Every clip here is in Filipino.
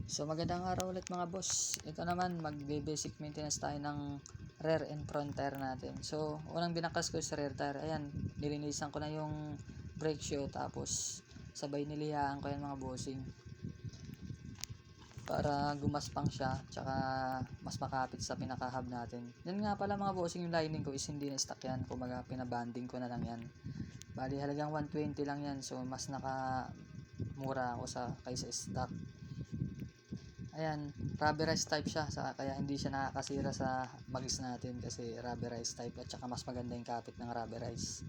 So magandang araw ulit mga boss. Ito naman magbe-basic maintenance tayo ng rear and front tire natin. So unang binakas ko sa rear tire, ayan, nilinisan ko na yung brake shoe, tapos sabay nilihaan ko yan mga bossing para gumaspang siya, tsaka mas makapit sa pinaka-hub natin. Yan nga pala mga bossing, yung lining ko is hindi na stock yan, kumaga pinabanding ko na lang yan. Bali halagang 120 lang yan, so mas nakamura ako kaysa stock. Ayan, rubberized type siya, kaya hindi siya nakakasira sa magis natin kasi rubberized type, at saka mas maganda yung kapit ng rubberized.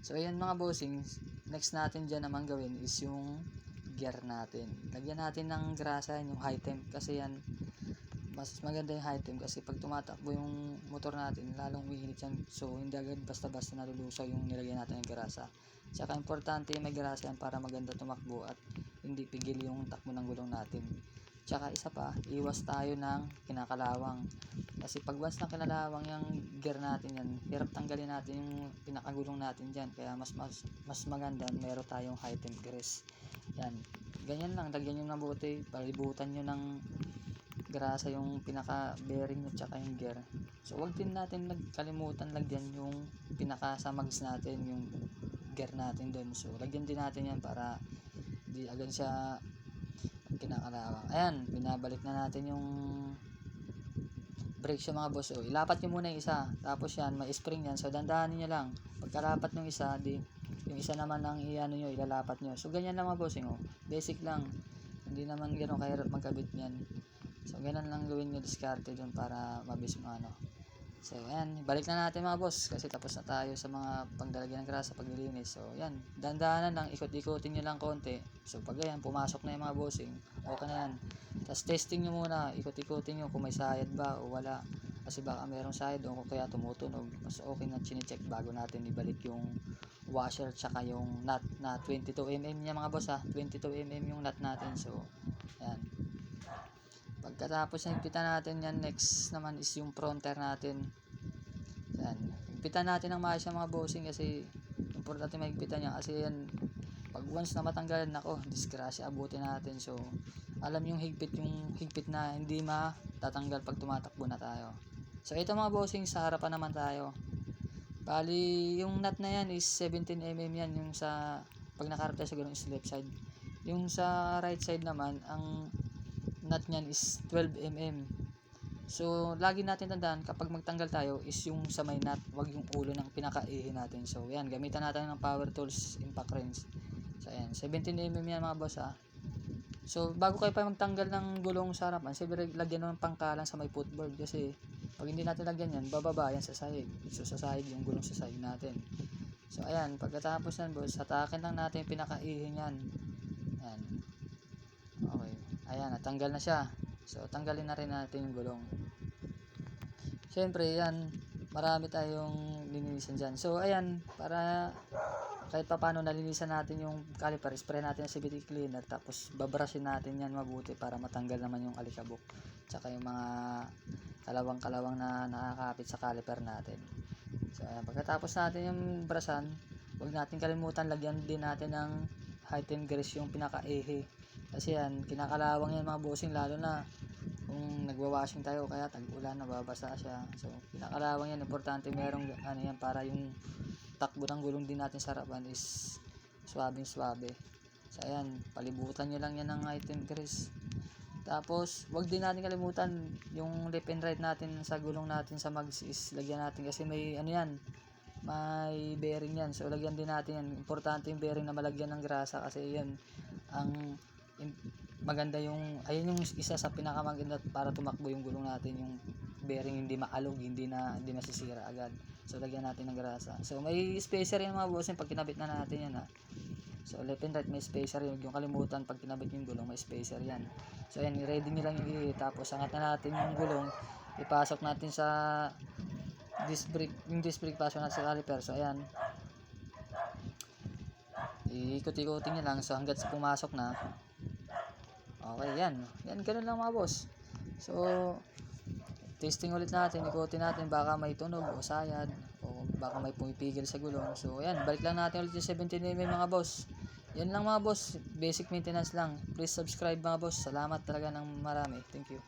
So ayan mga bossing, next natin dyan naman gawin is yung gear natin. Lagyan natin ng grasa yung high temp, kasi yan mas maganda yung high temp, kasi pag tumatakbo yung motor natin lalong umiinit yan, so hindi agad basta-basta nalulusaw yung nilagyan natin ng grasa. Tsaka importante may grasa yan para maganda tumakbo at hindi pigil yung takbo ng gulong natin. Tsaka isa pa, iwas tayo ng kinakalawang, kasi pag once na kinalawang yung gear natin yan, hirap tanggalin natin yung pinakagulong natin dyan, kaya mas maganda meron tayong high temp grease. Yan, ganyan lang, lagyan nyo ng mabuti, palibutan nyo ng grasa yung pinaka bearing at saka yung gear. So wag din natin nagkalimutan lagyan yung pinaka sa mags natin, yung gear natin doon. So lagyan din natin yan para di agad siya kinakalawang. Ayan, binabalik na natin yung brake shoe mga boss. O, ilapat nyo muna yung isa, tapos yan, may spring yan, so dandahanin nyo lang. Pagkalapat ng isa, yung isa naman ang nyo, ilalapat nyo. So ganyan lang mga bossing, basic lang, hindi naman gano'ng kahirap magkabit yan. So ganun lang gawin nyo, diskarte dun para mabis mo ano. So ayan, balik na natin mga boss, kasi tapos na tayo sa mga pagdalagyan ng grasa, paglilinis. So yan, dandahanan lang, ikot-ikotin nyo lang konti. So pag ayan, pumasok na yung mga bossing, okay na yan. Tapos testing nyo muna, ikot-ikotin nyo kung may sayad ba o wala, kasi baka merong sayad o kaya tumutunog. Mas okay na chine-check bago natin ibalik yung washer tsaka yung nut na 22mm niya mga boss, 22mm yung nut natin. So ayan, pagkatapos na higpitan natin yan, next naman is yung front tire natin. Yan, higpitan natin ng maayos mga bossing, kasi importante mahigpitan yan, kasi yan pag once na matanggalan, nako, disgrasya abutin natin. So alam yung higpit na hindi matatanggal pag tumatakbo na tayo. So ito mga bossing, sa harapan naman tayo. Bali yung nut na yan is 17mm yan, yung sa pag nakaharap tayo sa ganun is left side. Yung sa right side naman, ang nut nyan is 12mm. So lagi natin tandaan kapag magtanggal tayo is yung sa may nut, wag yung ulo ng pinakaihi natin. So yan, gamitan natin ng power tools impact wrench. So ayan, 17mm yan mga boss So bago kayo pa magtanggal ng gulong sa harapan, siyempre lagyan ng pangkalan sa may footboard, kasi pag hindi natin lagyan yan, bababa yan sa sahig. So sa sahig yung gulong sa sahig natin. So ayan, pagkatapos yan boss, hatakin lang natin yung pinakaihi yan. Ayan, okay, ayan, natanggal na siya. So tanggalin na rin natin yung gulong. Siyempre yan, marami tayong linisan dyan. So ayan, para kahit pa paano nalinisan natin yung caliper, spray natin ng CVT cleaner, tapos babrushin natin yan mabuti para matanggal naman yung alikabok tsaka yung mga kalawang na nakakapit sa caliper natin. So ayan, pagkatapos natin yung brushan, huwag natin kalimutan lagyan din natin ng high temp grease yung pinaka-ehe, kasi yan, kinakalawang yan mga bossing, lalo na kung nagwa-washing tayo kaya tag-ulan, nababasa siya. So kinakalawang yan, importante merong ano yan, para yung takbo ng gulong din natin sa harapan is swabe. So ayan, palibutan nyo lang yan ng high temp grease. Tapos wag din natin kalimutan yung left and right natin sa gulong natin sa mags is lagyan natin, kasi may ano yan, may bearing yan. So lagyan din natin yan, importante yung bearing na malagyan ng grasa, kasi yan ang maganda yung, ayun yung isa sa pinakamaganda para tumakbo yung gulong natin, yung bearing hindi maalog, hindi masisira agad. So lagyan natin ng grasa. So may spacer yan mga boss, pag kinabit na natin yan So left and right may spacer yun, yung kalimutan pag kinabit yung gulong may spacer yan. So ayan, ready nyo lang yung tapos angat na natin yung gulong, ipasok natin sa disc brake, yung disc brake pasok natin sa caliper. So ayan, iikot-ikotin nyo lang, so hanggat sa pumasok na. Okay, yan, ganun lang mga boss. So testing ulit natin, ikotin natin, baka may tunog o sayad o baka may pumipigil sa gulong. So ayan, balik lang natin ulit yung 17mm mga boss. Yan lang mga boss, basic maintenance lang. Please subscribe mga boss. Salamat talaga ng marami. Thank you.